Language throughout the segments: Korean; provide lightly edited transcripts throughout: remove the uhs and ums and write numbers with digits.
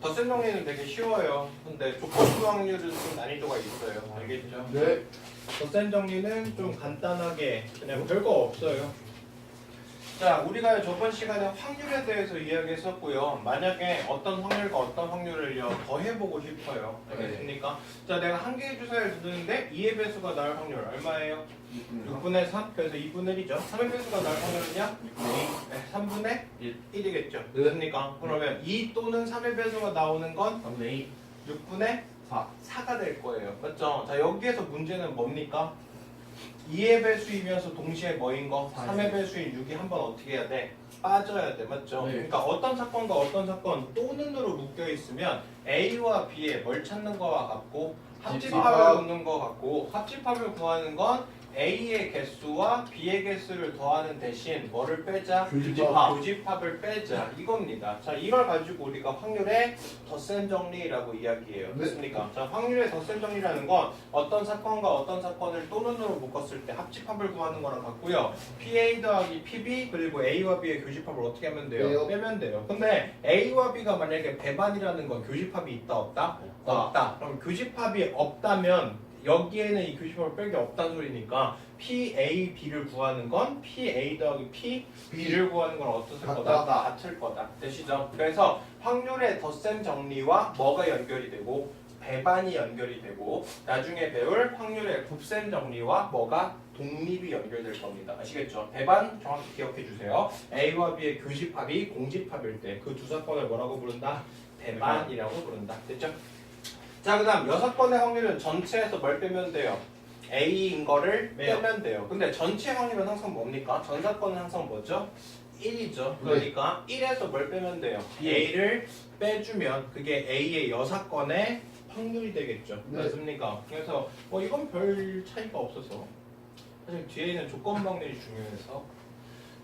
덧셈 정리는 되게 쉬워요. 근데 조건수 확률은 좀 난이도가 있어요. 알겠죠? 네. 덧셈 정리는 좀 간단하게 그냥 별거 없어요. 자, 우리가 저번 시간에 확률에 대해서 이야기했었고요. 만약에 어떤 확률과 어떤 확률을요 더 해보고 싶어요. 알겠습니까? 자, 내가 한 개의 주사를 두는데 2의 배수가 나올 확률 얼마예요? 6분의 3, 그래서 2분의 1이죠. 3의 배수가 나올 확률은요? 3분의 1이겠죠. 됐습니까? 그러면 2 또는 3의 배수가 나오는 건 6분의 4가 될 거예요. 맞죠? 자, 여기에서 문제는 뭡니까? 2의 배수이면서 동시에 뭐인 거? 3의 배수인 6이 한번 어떻게 해야 돼? 빠져야 돼. 맞죠? 네. 그러니까 어떤 사건과 어떤 사건 또는으로 묶여 있으면 A와 B에 뭘 찾는 거와 같고 합집합을 묻는 거 같고 합집합을 구하는 건 A의 개수와 B의 개수를 더하는 대신 뭐를 빼자? 교집합을 빼자. 이겁니다. 자, 이걸 가지고 우리가 확률의 덧셈 정리라고 이야기해요. 됐습니까? 자, 확률의 덧셈 정리라는 건 어떤 사건과 어떤 사건을 또는으로 묶었을 때 합집합을 구하는 거랑 같고요. PA 더하기 PB 그리고 A와 B의 교집합을 어떻게 하면 돼요? 빼면 돼요. 근데 A와 B가 만약에 배반이라는 건 교집합이 있다 없다? 없다. 그럼 교집합이 없다면 여기에는 이 교집합을 뺄 게 없다는 소리니까 PA, B를 구하는 건 PA 더하기 PB를 구하는 건 어떻을 거다? 같을 거다. 되시죠? 그래서 확률의 덧셈 정리와 뭐가 연결이 되고 배반이 연결이 되고 나중에 배울 확률의 곱셈 정리와 뭐가 독립이 연결될 겁니다. 아시겠죠? 배반 정확히 기억해 주세요. A와 B의 교집합이 공집합일 때 그 두 사건을 뭐라고 부른다? 배반이라고 부른다. 됐죠? 자, 그 다음 6번의 확률은 전체에서 뭘 빼면 돼요? A인 거를 빼면 돼요. 근데 전체 확률은 항상 뭡니까? 전 사건은 항상 뭐죠? 1이죠. 그러니까 1에서 뭘 빼면 돼요? A를 빼주면 그게 A의 여사건의 확률이 되겠죠. 맞습니까? 그래서 이건 별 차이가 없어서 사실 뒤에 있는 조건 확률이 중요해서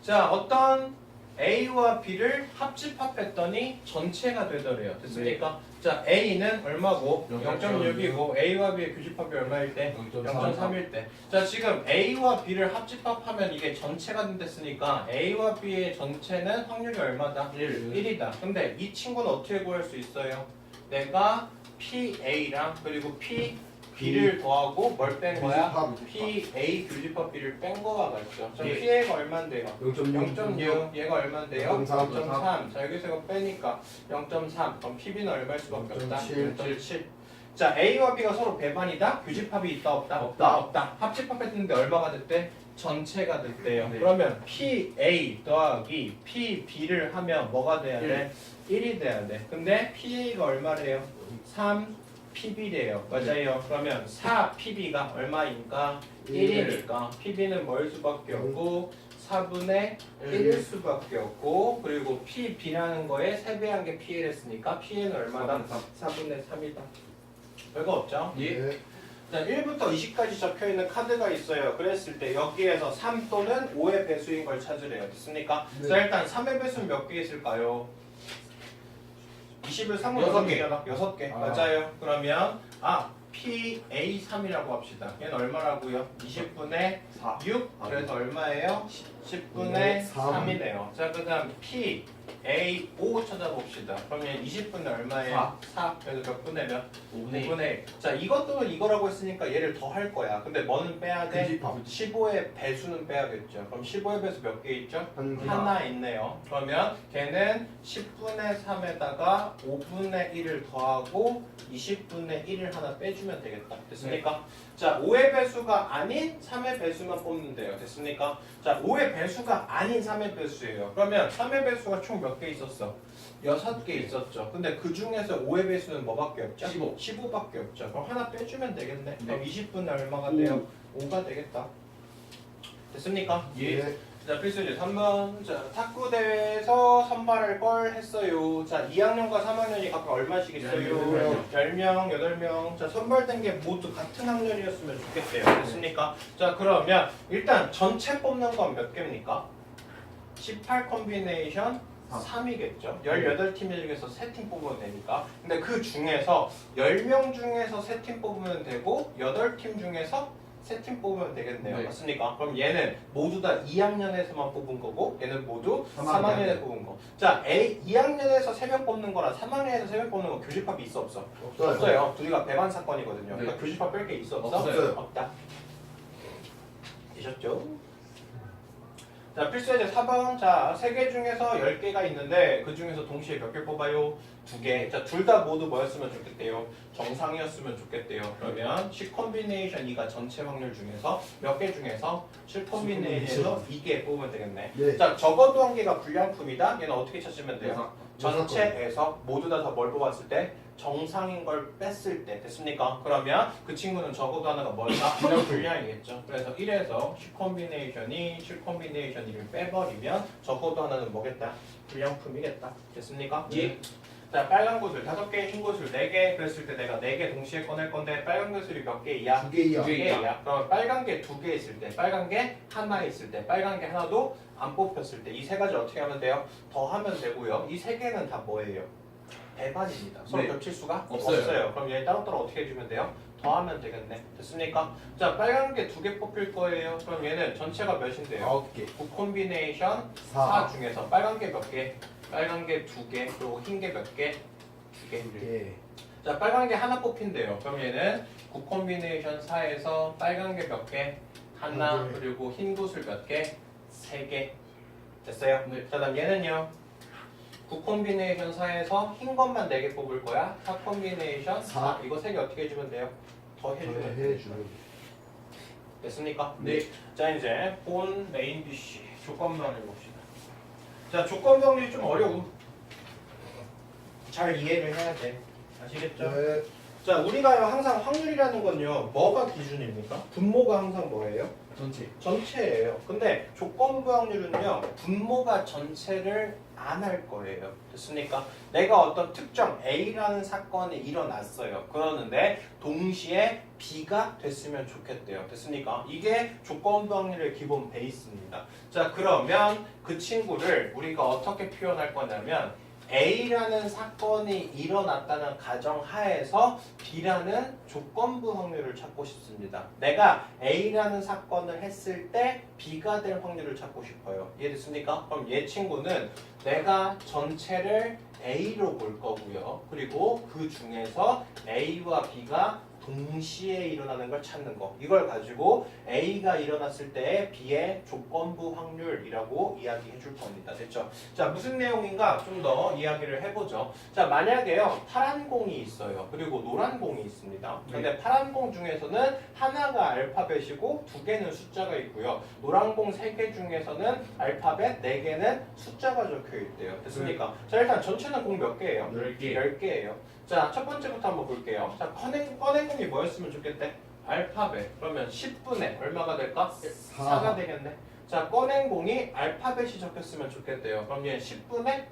자, 어떤 A와 B를 합집합했더니 전체가 되더래요. 됐습니까? 자, A는 얼마고? 0.6이고 A와 B의 교집합이 얼마일 때? 0.3일 때. 자, 지금 A와 B를 합집합하면 이게 전체가 됐으니까 A와 B의 전체는 확률이 얼마다? 1이다. 근데 이 친구는 어떻게 구할 수 있어요? 내가 PA랑 그리고 B를 더하고 뭘 뺀 거야? PA 교집합 B를 뺀 거와 같죠. 자, PA가 얼마인데요? 0.6. 얘가 얼마인데요? 0.3. 자, 여기서 이거 빼니까 0.3. 그럼 PB는 얼마일 수밖에 없다? 0.7. 자, A와 B가 서로 배반이다? 교집합이 있다 없다? 없다. 합집합했는데 얼마가 됐대? 전체가 됐대요. 그러면 PA 더하기 PB를 하면 뭐가 돼야 돼? 1이 돼야 돼. 근데 PA가 얼마래요? 3 PB래요. 맞아요. 그러면 4PB가 얼마인가? 1이니까 PB는 뭐일 수밖에 없고 4분의 1일 수밖에 없고 그리고 PB라는 거에 3배한 게 PL했으니까 PL은 얼마다? 4분의 3이다. 별거 없죠? 예. 자, 1부터 20까지 적혀있는 카드가 있어요. 그랬을 때 여기에서 3 또는 5의 배수인 걸 찾으래요. 됐습니까? 네. 자, 일단 3의 배수는 몇 개 있을까요? 20을 3으로 6개잖아. 6개. 맞아요. 그러면 PA3이라고 합시다. 얘는 얼마라고요? 20분의 6. 그래서 얼마예요? 10분의 3이네요. 자, 그 다음 PA5 찾아봅시다. 그러면 20분의 얼마예요? 4. 그래서 몇 분의 몇? 5분의 1. 자, 이것도 이거라고 했으니까 얘를 더 할 거야. 근데 뭐는 빼야 돼? 15의 배수는 빼야겠죠. 그럼 15의 배수 몇 개 있죠? 하나 있네요. 그러면 걔는 10분의 3에다가 5분의 1을 더하고 20분의 1을 하나 빼주면 되겠다. 됐습니까? 자, 5의 배수가 아닌 3의 배수만 뽑는 돼요. 됐습니까? 자, 5의 배수가 아닌 3의 배수예요. 그러면 3의 배수가 총 몇 개 있었어? 6개 있었죠. 근데 그 중에서 5의 배수는 뭐밖에 없죠? 15밖에 없죠. 그럼 하나 빼주면 되겠네. 그럼 20분의 얼마가 돼요? 5가 되겠다. 됐습니까? 예. 자, 필수제 3번. 자, 탁구 대회에서 선발을 걸 했어요. 자, 2학년과 3학년이 각각 얼마씩 있어요? 10명, 8명. 자, 선발된 게 모두 같은 학년이었으면 좋겠대요. 됐습니까? 자, 그러면 일단 전체 뽑는 건 몇 개입니까? 18 콤비네이션 3이겠죠. 18팀 중에서 3팀 뽑으면 되니까. 근데 그 중에서 10명 중에서 3팀 뽑으면 되고 8팀 중에서 세 팀 뽑으면 되겠네요. 네. 맞습니까? 그럼 얘는 모두 다 2학년에서만 뽑은 거고 얘는 모두 3학년. 3학년에 뽑은 거. 자, 2학년에서 3명 뽑는 거랑 3학년에서 3명 뽑는 거 교집합이 있어 없어? 없어요. 없어요. 둘이가 배반 사건이거든요. 네. 그러니까 교집합 뺄 게 있어 없어? 없어요. 없다. 되셨죠? 자, 필수예제 4번. 자, 3개 중에서 10개가 있는데 그 중에서 동시에 몇 개 뽑아요? 2개. 자, 둘 다 모두 뭐였으면 좋겠대요? 정상이었으면 좋겠대요. 그러면 C 콤비네이션 2가 전체 확률 중에서 몇 개 중에서 C 콤비네이션에서 2개 뽑으면 되겠네. 네. 자, 적어도 한 개가 불량품이다. 얘는 어떻게 찾으면 돼요? 여섯 전체에서 모두 다 뭘 뽑았을 때 정상인 걸 뺐을 때 됐습니까? 그러면 그 친구는 적어도 하나가 뭐다? 불량이겠죠. 그래서 1에서 C 콤비네이션이 C 콤비네이션 2를 빼버리면 적어도 하나는 뭐겠다? 불량품이겠다. 됐습니까? 예. 자, 빨간 구슬 5개, 흰 구슬 4개. 그랬을 때 내가 4개 동시에 꺼낼 건데 빨간 구슬이 몇 개이야? 2개이야. 2개야. 그럼 빨간 게 2개 있을 때, 빨간 게 하나 있을 때, 빨간 게 하나도 안 뽑혔을 때 이 세 가지 어떻게 하면 돼요? 더하면 되고요. 이 세 개는 다 뭐예요? 배반입니다. 서로 네. 겹칠 수가 없어요. 그럼 얘 따로따로 어떻게 해주면 돼요? 더하면 되겠네. 됐습니까? 자, 빨간 게 2개 뽑힐 거예요. 그럼 얘는 전체가 몇인데요? 9개. 9 콤비네이션 4 중에서 빨간 게 몇 개? 빨간 게 2개, 그리고 흰 게 몇 개? 2개. 2개. 자, 빨간 게 하나 뽑힌대요. 그럼 얘는 9 콤비네이션 4에서 빨간 게 몇 개? 하나, 한 개. 그리고 흰 구슬 몇 개? 3개. 됐어요? 네. 자, 그다음 얘는요. 9 콤비네이션 4에서 흰 것만 4개 뽑을 거야. 4 콤비네이션 4. 이거 3개 어떻게 해주면 돼요? 더 해주면 돼요. 해주는. 됐습니까? 네. 자, 이제 본 메인 BC 조건부항률 봅시다. 자, 조건부항률이 좀 어려움. 잘 이해를 해야 돼. 아시겠죠? 네. 자, 우리가요 항상 확률이라는 건요 뭐가 기준입니까? 분모가 항상 뭐예요? 전체. 전체예요. 근데 조건부 확률은요 분모가 전체를 안 할 거예요. 됐습니까? 내가 어떤 특정 A라는 사건이 일어났어요. 그러는데 동시에 B가 됐으면 좋겠대요. 됐습니까? 이게 조건부 확률의 기본 베이스입니다. 자, 그러면 그 친구를 우리가 어떻게 표현할 거냐면 A라는 사건이 일어났다는 가정하에서 B라는 조건부 확률을 찾고 싶습니다. 내가 A라는 사건을 했을 때 B가 될 확률을 찾고 싶어요. 이해됐습니까? 그럼 얘 친구는 내가 전체를 A로 볼 거고요. 그리고 그 중에서 A와 B가 동시에 일어나는 걸 찾는 거. 이걸 가지고 A가 일어났을 때 B의 조건부 확률이라고 이야기해 줄 겁니다. 됐죠? 자, 무슨 내용인가 좀 더 이야기를 해보죠. 자, 만약에요 파란 공이 있어요. 그리고 노란 공이 있습니다. 근데 파란 공 중에서는 하나가 알파벳이고 2개는 숫자가 있고요. 노란 공 3개 중에서는 알파벳 4개는 숫자가 적혀 있대요. 됐습니까? 자, 일단 전체는 공 몇 개예요? 10개. 10개예요. 자, 첫 번째부터 한번 볼게요. 자, 꺼낸 공이 뭐였으면 좋겠대? 알파벳. 그러면 10분의 얼마가 될까? 4가 되겠네. 자, 꺼낸 공이 알파벳이 적혔으면 좋겠대요. 그럼 얘 10분의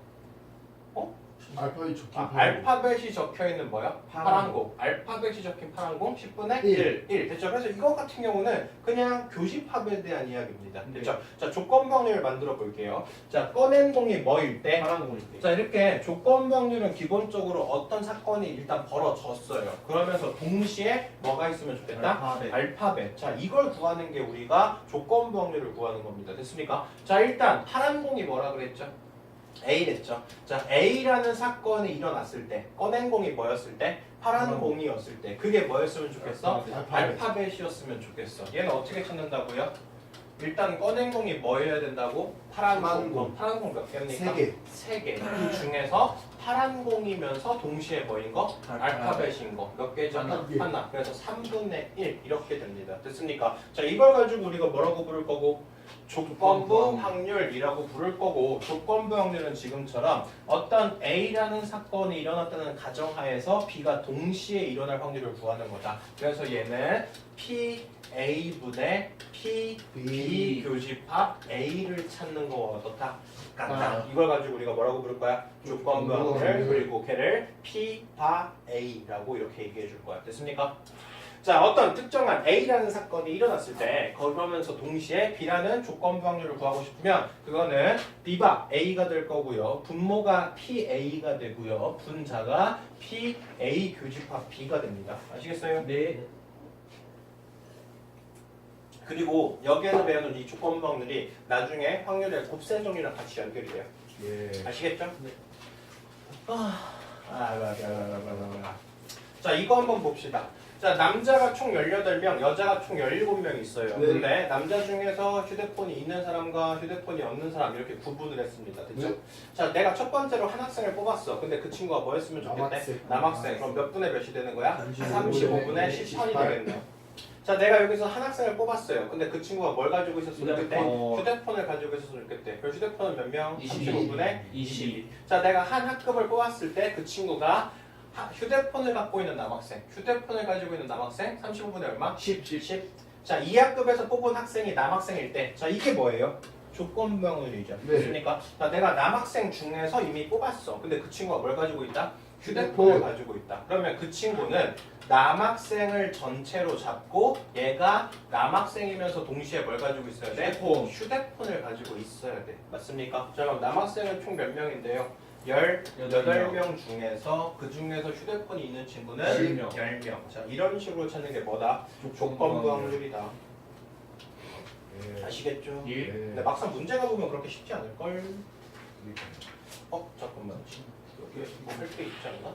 알파벳이 적힌 알파벳이 적혀 있는 뭐야? 파란 파란 공. 알파벳이 적힌 파란 공 10분의 1. 1. 됐죠? 그래서 이거 같은 경우는 그냥 교집합에 대한 이야기입니다. 됐죠? 자, 조건부 확률을 만들어 볼게요. 자, 꺼낸 공이 뭐일 때? 파란 공일 때. 자, 이렇게 조건부 확률은 기본적으로 어떤 사건이 일단 벌어졌어요. 그러면서 동시에 뭐가 있으면 좋겠다? 알파벳. 알파벳. 자, 이걸 구하는 게 우리가 조건부 확률을 구하는 겁니다. 됐습니까? 자, 일단 파란 공이 뭐라 그랬죠? A랬죠. 자, A라는 사건이 일어났을 때, 꺼낸 공이 뭐였을 때? 파란 공이었을 때. 그게 뭐였으면 좋겠어? 알파벳이었으면 좋겠어. 얘는 어떻게 찾는다고요? 일단 꺼낸 공이 뭐여야 된다고? 파란 공. 파란 공 몇 개입니까? 3개. 3개. 그 중에서 파란 공이면서 동시에 뭐인 거? 알파벳인 거. 몇 개죠? 하나. 그래서 3분의 1 이렇게 됩니다. 됐습니까? 자, 이걸 가지고 우리가 뭐라고 부를 거고? 조건부 확률이라고 부를 거고, 조건부 확률은 지금처럼 어떤 A라는 사건이 일어났다는 가정하에서 B가 동시에 일어날 확률을 구하는 거다. 그래서 얘는 PA분의 PB 교집합 A를 찾는 거와 어떻다? 같다. 이걸 가지고 우리가 뭐라고 부를 거야? 조건부 확률. 그리고 걔를 P바 A라고 이렇게 얘기해 줄 거야. 됐습니까? 자, 어떤 특정한 A라는 사건이 일어났을 때 그러면서 동시에 B라는 조건부 확률을 구하고 싶으면 그거는 B바 A가 될 거고요. 분모가 PA가 되고요. 분자가 PA 교집합 B가 됩니다. 아시겠어요? 네. 그리고 여기에서 배우는 이 조건부 확률이 나중에 확률의 곱셈 정리랑 같이 연결이 돼요. 예. 아시겠죠? 자, 이거 한번 봅시다. 자, 남자가 총 18명, 여자가 총 17명 있어요. 네. 근데 남자 중에서 휴대폰이 있는 사람과 휴대폰이 없는 사람 이렇게 구분을 했습니다. 됐죠? 네. 자, 내가 첫 번째로 한 학생을 뽑았어. 근데 그 친구가 뭐 했으면 좋겠대? 남학생. 남학생. 그럼 몇 분의 몇이 되는 거야? 35분의 35분의 10번이 되겠네요. 자, 내가 여기서 한 학생을 뽑았어요. 근데 그 친구가 뭘 가지고 있었으면 좋겠대? 휴대폰을 가지고 있었으면 좋겠대. 그 휴대폰은 몇 명? 35분의 22. 자, 내가 한 학급을 뽑았을 때 그 친구가 휴대폰을 갖고 있는 남학생, 휴대폰을 가지고 있는 남학생 35분의 얼마? 10. 자, 2학급에서 뽑은 학생이 남학생일 때, 자, 이게 뭐예요? 조건부 확률이죠. 네. 그렇습니까? 자, 내가 남학생 중에서 이미 뽑았어. 근데 그 친구가 뭘 가지고 있다? 휴대폰을 휴대폰. 가지고 있다. 그러면 그 친구는 남학생을 전체로 잡고 얘가 남학생이면서 동시에 뭘 가지고 있어야 돼? 휴대폰을 가지고 있어야 돼. 맞습니까? 자, 그럼 남학생은 총 몇 명인데요? 18명 중에서 그 중에서 휴대폰이 있는 친구는 10명. 10명. 자, 이런 식으로 찾는 게 뭐다? 조건부 확률이다. 예. 아시겠죠? 예. 근데 막상 문제가 보면 그렇게 쉽지 않을걸? 잠깐만. 여기 뭐 할 게 있지 않나?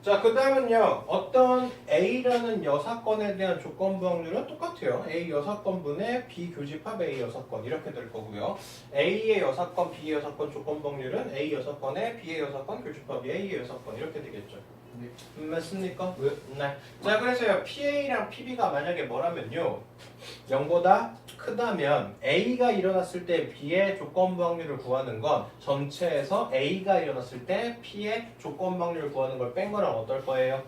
자, 그 다음은요. 어떤 A라는 여사건에 대한 조건부 확률은 똑같아요. A 여사건분의 B 교집합 A 여사건 이렇게 될 거고요. A의 여사건, B의 여사건 조건부 확률은 A 여사건의 B의 여사건, 교집합이 A의 여사건 이렇게 되겠죠. 맞습니까? 네. 자, 그래서요. PA랑 PB가 만약에 뭐라면요. 0보다 크다면 A가 일어났을 때 B의 조건부 확률을 구하는 건 전체에서 A가 일어났을 때 P의 조건부 확률을 구하는 걸 뺀 거랑 어떨 거예요?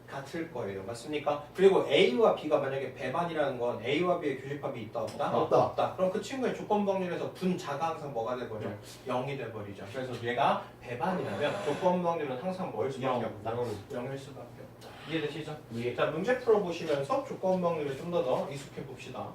같을 거예요. 맞습니까? 그리고 A와 B가 만약에 배반이라는 건 A와 B의 교집합이 있다 없다? 없다. 그럼 그 친구의 조건부 확률에서 분자가 항상 뭐가 돼버려? 0이 돼버리죠. 그래서 얘가 배반이라면 조건부 확률은 항상 뭐일 수밖에 없다? 0일 수밖에 없다. 이해되시죠? 자, 문제 풀어보시면서 조건부 확률을 좀 더 익숙해 봅시다.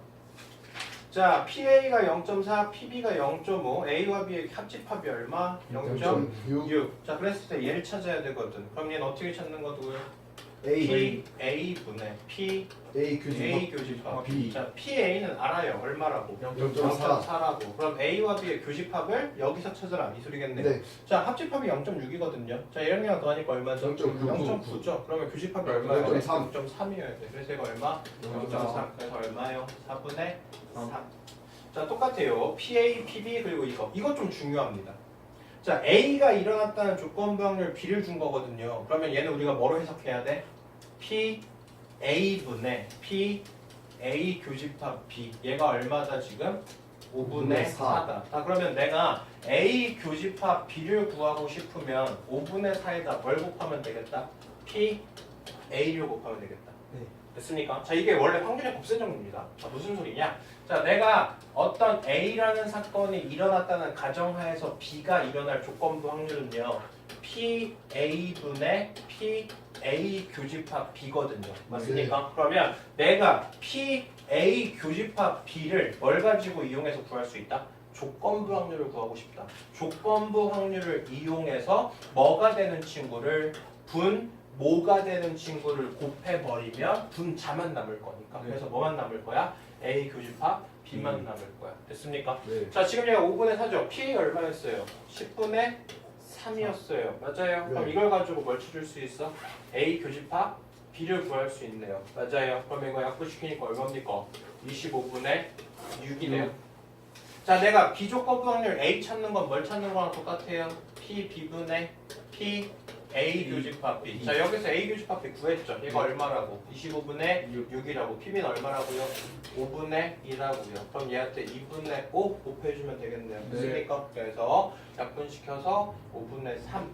자, PA가 0.4, PB가 0.5, A와 B의 합집합이 얼마? 0.6. 자, 그랬을 때 얘를 찾아야 되거든. 그럼 얘는 어떻게 찾는 거고요? A. PA분의 P, A 교집합. A 교집합. B. 자, PA는 알아요. 얼마라고? 0.4. 0.4라고. 그럼 A와 B의 교집합을 여기서 찾으라. 이 소리겠네요. 네. 자, 합집합이 0.6이거든요. 자, 얘랑이랑 더하니까 얼마죠? 0.9. 0.9죠. 그러면 교집합이 얼마예요? 0.3. 0.3이어야 돼. 그래서 이거 얼마? 0.3. 그래서 얼마예요? 4분의 3. 자, 똑같아요. PA, PB 그리고 이거 좀 중요합니다. 자, A가 일어났다는 조건부 확률 B를 준 거거든요. 그러면 얘는 우리가 뭐로 해석해야 돼? P A분의 P A 교집합 B. 얘가 얼마다 지금? 5분의 4다. 자, 그러면 내가 A 교집합 B를 구하고 싶으면 5분의 4에다 뭘 곱하면 되겠다? P A를 곱하면 되겠다. 네. 됐습니까? 자, 이게 원래 확률의 곱셈 정리입니다. 자, 무슨 소리냐? 자, 내가 어떤 A라는 사건이 일어났다는 가정하에서 B가 일어날 조건부 확률은요. P A분의 P A 교집합 B거든요. 맞습니까? 그러면 내가 P A 교집합 B를 뭘 가지고 이용해서 구할 수 있다? 조건부 확률을 구하고 싶다. 조건부 확률을 이용해서 뭐가 되는 친구를 모가 되는 친구를 곱해버리면 분자만 남을 거니까. 그래서 뭐만 남을 거야? A 교집합 B만 남을 거야. 됐습니까? 네. 자, 지금 얘가 5분의 4죠? P 얼마였어요? 10분의 3이었어요. 맞아요. 그럼 네. 이걸 가지고 뭘 찾을 수 있어? A 교집합 B를 구할 수 있네요. 맞아요. 그럼 이거 약분시키니까 얼마입니까? 25분의 6이네요. 자, 내가 비조건부 확률 A 찾는 건 뭘 찾는 거랑 똑같아요? P B분의 P A 교집합 B. 자, 여기서 A 교집합 B 구했죠. 얘가 얼마라고? 25분의 6이라고. P는 얼마라고요? 5분의 2라고요. 그럼 얘한테 2분의 5 곱해주면 되겠네요. 됐습니까? 그래서 약분시켜서 5분의 3.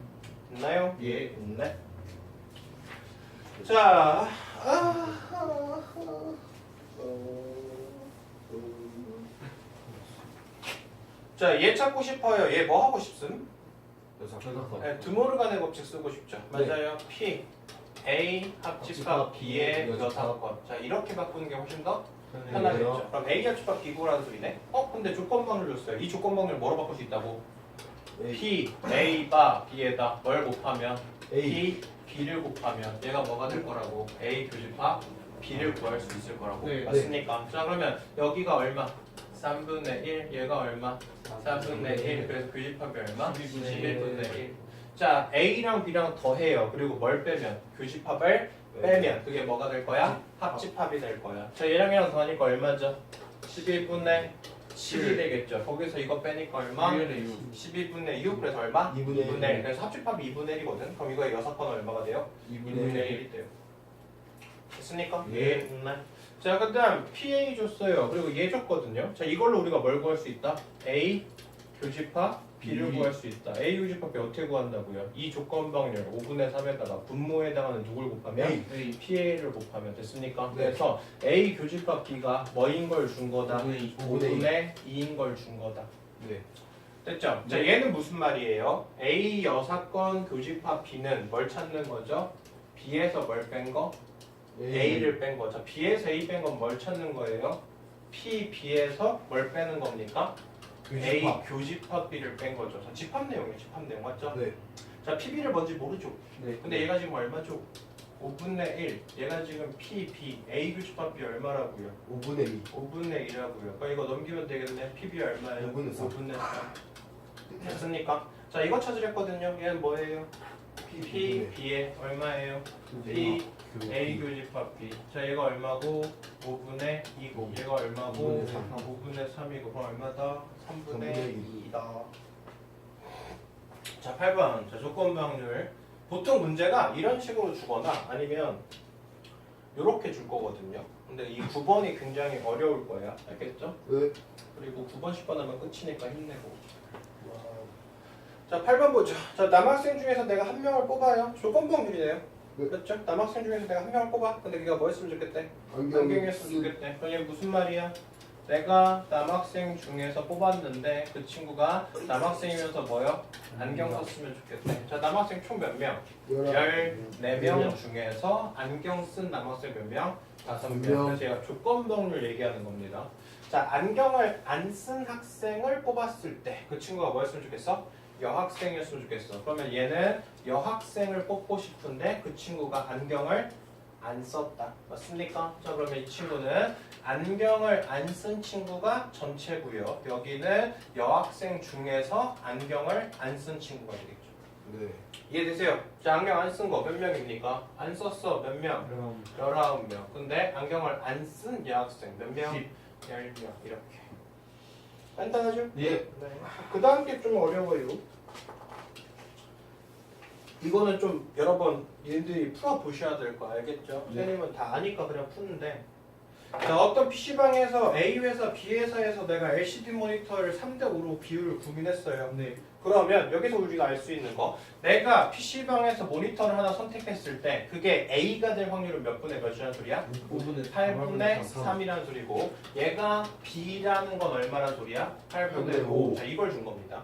있나요? 예. 있네. 자, 자, 얘 찾고 싶어요. 얘 뭐 하고 싶음? 네, 드모르간의 법칙 쓰고 싶죠. 맞아요. P A 합집합 B의 여사건. 자, 이렇게 바꾸는 게 훨씬 더 편하겠죠. 그럼 A 합집합 B 구라는 소리네. 근데 조건부 확률 줬어요. 이 조건부 확률 뭐로 바꿀 수 있다고? P A가 B에다 뭘 곱하면 A. P B를 곱하면 얘가 뭐가 될 거라고? A 교집합 B를 구할 수 있을 거라고. 네. 맞습니까? 자 그러면 여기가 얼마? 3분의 1, 얘가 얼마? 4분의 1, 그래서 교집합이 얼마? 11분의 1. 자 A랑 B랑 더해요. 그리고 뭘 빼면? 교집합을 빼면 그게 뭐가 될 거야? 합집합이 될 거야. 자 얘랑 얘랑 더하니까 얼마죠? 11분의 7이 되겠죠. 거기서 이거 빼니까 얼마? 12분의 6, 그래서 얼마? 2분의 2분의 1. 그래서 합집합이 2분의 1이거든. 그럼 이거 6번 얼마가 돼요? 2분의 1이 돼요. 됐습니까? 예. 네. 자, 그 다음 PA 줬어요. 그리고 얘 줬거든요. 자, 이걸로 우리가 뭘 구할 수 있다? A 교집합 B를 구할 수 있다. A 교집합 B 어떻게 구한다고요? 이 조건방열 5분의 3에다가 분모에 해당하는 누굴 곱하면? PA를 곱하면 됐습니까? 네. 그래서 A 교집합 B가 뭐인 걸 준 거다? 5분의 5분의 2인 걸 준 거다. 네. 됐죠? 자, 얘는 무슨 말이에요? A 여사건 교집합 B는 뭘 찾는 거죠? B에서 뭘 뺀 거? A를 뺀 거. 자, B에서 A 뺀 건 뭘 찾는 거예요? P, B에서 뭘 빼는 겁니까? A 교집합 B를 뺀 거죠. 자, 집합 내용이에요. 집합 내용 맞죠? 네. 자, PB를 뭔지 모르죠? 네. 근데 얘가 지금 얼마죠? 5분의 1. 얘가 지금 P, B. A 교집합 B 얼마라고요? 5분의 2. 5분의 1이라고요. 그러니까 이거 넘기면 되겠네. PB 얼마예요? 5분의 3. 5분의 3. 됐습니까? 자, 이거 찾으랬거든요. 얘는 뭐예요? P, B에 얼마예요? P, A 교집합 B. 자, 얘가 얼마고? 5분의 2고. 얘가 얼마고? 5분의 3. 5분의 3이고. 그럼 얼마다? 3분의 3분의 2다. 자, 8번. 자, 조건부 확률. 보통 문제가 이런 식으로 주거나 아니면 이렇게 줄 거거든요. 근데 이 9번이 굉장히 어려울 거야. 알겠죠? 네. 그리고 9번, 10번 하면 끝이니까 힘내고. 자, 8번 보죠. 자, 남학생 중에서 내가 한 명을 뽑아요. 조건부 확률이네요. 네. 그렇죠? 남학생 중에서 내가 한 명을 뽑아. 근데 걔가 뭐 했으면 좋겠대? 안경이었으면 좋겠대. 그럼 이게 무슨 말이야? 내가 남학생 중에서 뽑았는데 그 친구가 남학생이면서 뭐요? 안경 썼으면 좋겠대. 자, 남학생 총 몇 명? 14명 중에서 안경 쓴 남학생 몇 명? 5명. 그래서 제가 조건부 확률 얘기하는 겁니다. 자, 안경을 안 쓴 학생을 뽑았을 때 그 친구가 뭐였으면 좋겠어? 여학생이었으면 좋겠어. 그러면 얘는 여학생을 뽑고 싶은데 그 친구가 안경을 안 썼다. 맞습니까? 자, 그러면 이 친구는 안경을 안 쓴 친구가 전체고요. 여기는 여학생 중에서 안경을 안 쓴 친구가 되겠죠. 네. 이해되세요? 자, 안경 안 쓴 거 몇 명입니까? 안 썼어. 몇 명? 19명. 근데 안경을 안 쓴 여학생 몇 명? 10명. 이렇게. 간단하죠? 예. 네. 그 다음 게 좀 어려워요. 이거는 좀 여러 번 얘들이 풀어보셔야 될 거 알겠죠? 네. 선생님은 다 아니까 그냥 푸는데 자, 어떤 PC방에서 A 회사, B 회사에서 내가 LCD 모니터를 3대5로 비율을 구분했어요. 네. 그러면 여기서 우리가 알 수 있는 거 내가 PC방에서 모니터를 하나 선택했을 때 그게 A가 될 확률은 몇 분의 몇이라는 소리야? 5분의 8분의 3이라는 소리고 얘가 B라는 건 얼마란 소리야? 8분의 5. 자, 이걸 준 겁니다.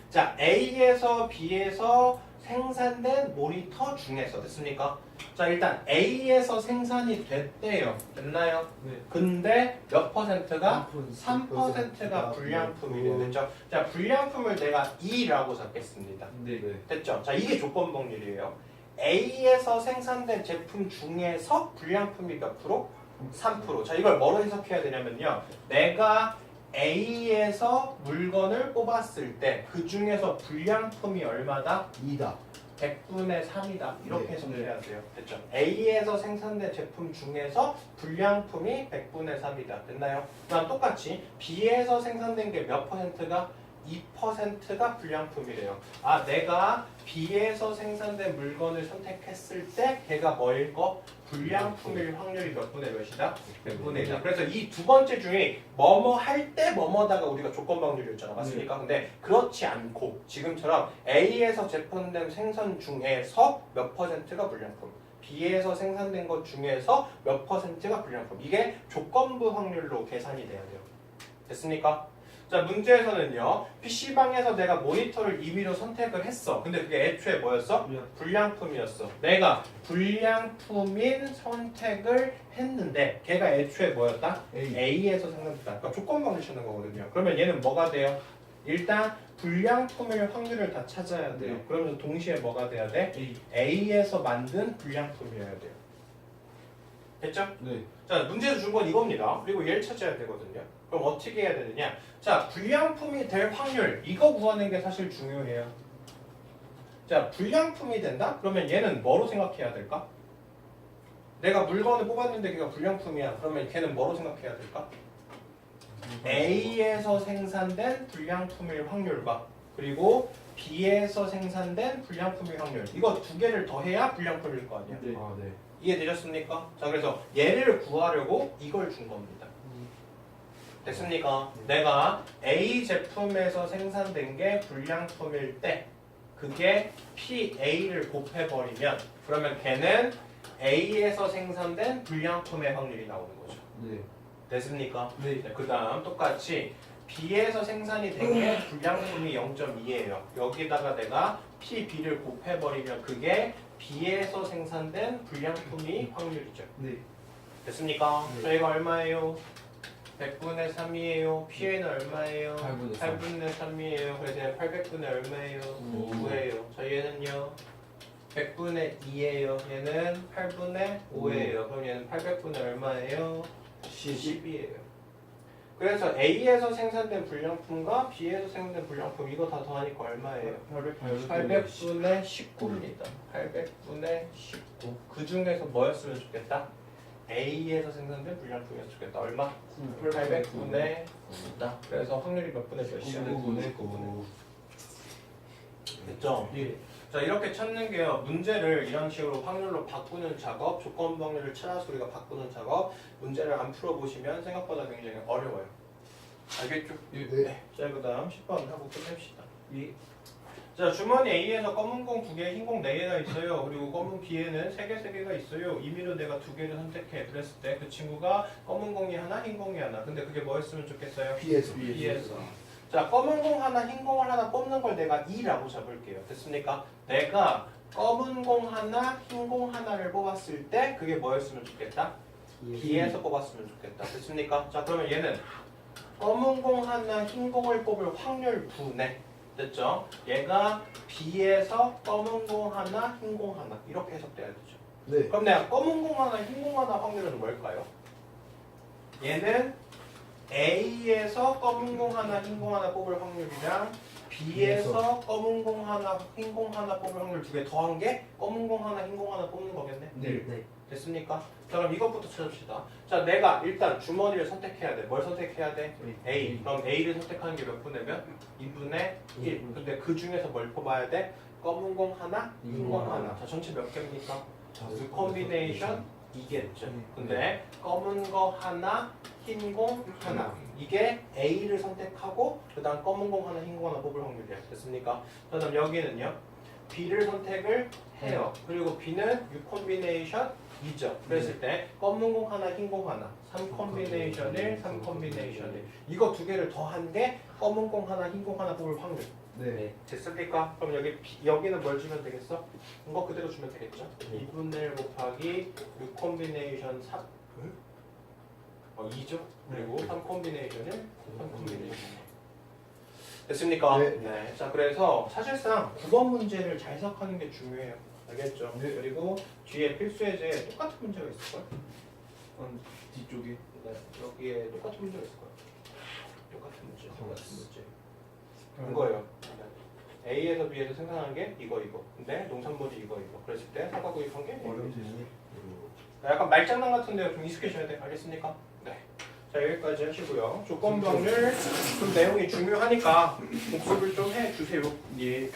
자, A에서 B에서 생산된 모니터 중에서 됐습니까? 자, 일단 A에서 생산이 됐대요. 됐나요? 네. 근데 몇 퍼센트가? 3%가 불량품이 됐죠. 자, 불량품을 내가 2라고 잡겠습니다. 네. 됐죠? 자, 이게 조건법률이에요. A에서 생산된 제품 중에서 불량품이 몇 프로? 3%. 자, 이걸 뭐로 해석해야 되냐면요. 내가 A에서 물건을 뽑았을 때 그 중에서 불량품이 얼마다? 2다. 100분의 3이다. 이렇게 네. 해석해야 돼요. 됐죠? A에서 생산된 제품 중에서 불량품이 100분의 3이다. 됐나요? 그럼 똑같이 B에서 생산된 게 몇 퍼센트가? 2%가 불량품이래요. 아, 내가 B에서 생산된 물건을 선택했을 때 걔가 뭐일 거? 불량품일 확률이 몇 분의 몇이다? 100분의 1이다. 그래서 이 두 번째 중에 뭐뭐 할 때 뭐뭐다가 우리가 조건 확률이었잖아. 맞습니까? 근데 그렇지 않고 지금처럼 A에서 제품된 생산 중에서 몇 퍼센트가 불량품, B에서 생산된 것 중에서 몇 퍼센트가 불량품. 이게 조건부 확률로 계산이 돼야 돼요. 됐습니까? 자, 문제에서는요. PC방에서 내가 모니터를 임의로 선택을 했어. 근데 그게 애초에 뭐였어? 불량품이었어. 내가 불량품인 선택을 했는데 걔가 애초에 뭐였다? A에서 생산됐다. 그러니까 조건방을 찾는 거거든요. 그러면 얘는 뭐가 돼요? 일단 불량품일 확률을 다 찾아야 돼요. 네. 그러면서 동시에 뭐가 돼야 돼? A에서 만든 불량품이어야 돼요. 됐죠? 네. 자, 문제에서 준 건 이겁니다. 그리고 얘를 찾아야 되거든요. 그럼 어떻게 해야 되느냐? 자, 불량품이 될 확률 이거 구하는 게 사실 중요해요. 자, 불량품이 된다? 그러면 얘는 뭐로 생각해야 될까? 내가 물건을 뽑았는데 걔가 불량품이야. 그러면 걔는 뭐로 생각해야 될까? A에서 생산된 불량품일 확률과 그리고 B에서 생산된 불량품일 확률 이거 두 개를 더해야 불량품일 거 아니야. 네. 아, 네. 이해되셨습니까? 자, 그래서 얘를 구하려고 이걸 준 겁니다. 됐습니까? 내가 A 제품에서 생산된 게 불량품일 때 그게 PA를 곱해버리면 그러면 걔는 A에서 생산된 불량품의 확률이 나오는 거죠. 네. 됐습니까? 네. 그 다음 똑같이 B에서 생산이 된 게 불량품이 0.2예요. 여기다가 내가 PB를 곱해버리면 그게 B에서 생산된 불량품이 확률이죠. 네. 됐습니까? 네. 저희가 얼마예요? 100분의 3이에요. PA는 얼마예요? 8분의 3. 8분의 3이에요. 그래서 얘는 800분의 얼마예요? 9예요. 자, 얘는요? 100분의 2예요. 얘는 8분의 5예요. 그럼 얘는 800분의 얼마예요? 10이에요. 그래서 A에서 생산된 불량품과 B에서 생산된 불량품 이거 다 더하니까 얼마예요? 800분의 19입니다. 800분의 19. 그 중에서 뭐였으면 좋겠다? A에서 생산된 불량품이었으면 좋겠다. 얼마? 800분의 9다. 그래서 확률이 몇 분의 몇이야? 9분의 9. 됐죠? 예. 자, 이렇게 찾는 게요. 문제를 이런 식으로 확률로 바꾸는 작업, 조건부 확률을 찾아서 우리가 바꾸는 작업, 문제를 안 풀어보시면 생각보다 굉장히 어려워요. 알겠죠? 네. 자, 그 다음 10번 하고 끝냅시다. 자, 주머니 A에서 검은 공 2개, 흰 공 4개가 있어요. 그리고 검은 B에는 3개가 있어요. 임의로 내가 2개를 선택해. 그랬을 때 그 친구가 검은 공이 하나, 흰 공이 하나. 근데 그게 뭐였으면 좋겠어요? B에서. B에서. 자, 검은 공 하나, 흰 공을 하나 뽑는 걸 내가 2라고 잡을게요. 됐습니까? 내가 검은 공 하나, 흰 공 하나를 뽑았을 때 그게 뭐였으면 좋겠다? B에서 뽑았으면 좋겠다. 됐습니까? 자, 그러면 얘는 검은 공 하나, 흰 공을 뽑을 확률 분해. 됐죠? 얘가 B에서 검은 공 하나, 흰 공 하나 이렇게 해석돼야 되죠. 네. 그럼 내가 검은 공 하나, 흰 공 하나 확률은 뭘까요? 얘는 A에서 검은 공 하나, 흰 공 하나 뽑을 확률이랑 B에서 검은 공 하나, 흰 공 하나 뽑을 확률 두 개 더한 게 검은 공 하나, 흰 공 하나 뽑는 거겠네? 네. 됐습니까? 자, 그럼 이것부터 찾읍시다. 자, 내가 일단 주머니를 선택해야 돼. 뭘 선택해야 돼? A. 그럼 A를 선택하는 게 몇 분의 몇? 2분의 1. 근데 그 중에서 뭘 뽑아야 돼? 검은 공 하나, 흰 공 하나. 자, 전체 몇 개입니까? 그 콤비네이션 2개죠. 근데 검은 거 하나, 흰 공 하나. 이게 A를 선택하고 그 다음 검은 공 하나, 흰 공 하나 뽑을 확률이야. 됐습니까? 그 다음 여기는요. B를 선택을 해요. 그리고 B는 6콤비네이션 2죠. 그랬을 때 검은 공 하나, 흰 공 하나. 3콤비네이션 1, 3콤비네이션 1. 이거 두 개를 더한 게 검은 공 하나, 흰 공 하나 뽑을 확률. 네. 됐습니까? 그럼 여기는 뭘 주면 되겠어? 이거 그대로 주면 되겠죠? 2분의 1 곱하기 6콤비네이션 3 2죠? 그리고 3콤비네이션 1, 3콤비네이션 됐습니까? 네. 자, 그래서 사실상 9번 문제를 잘 해석하는 게 중요해요. 알겠죠? 네. 그리고 뒤에 필수 예제에 똑같은 문제가 있을걸? 뒤쪽에. 네, 여기에 똑같은 문제가 있을 거예요. 똑같은 문제. 이거예요. A에서 B에서 생산한 게 이거. 근데 농산물이 이거. 그랬을 때 사과 구입한 게 어려운지. 약간 말장난 같은데요. 좀 익숙해져야 돼. 알겠습니까? 네. 자, 여기까지 하시고요. 조건부 확률 좀 내용이 중요하니까 복습을 좀 해주세요. 예.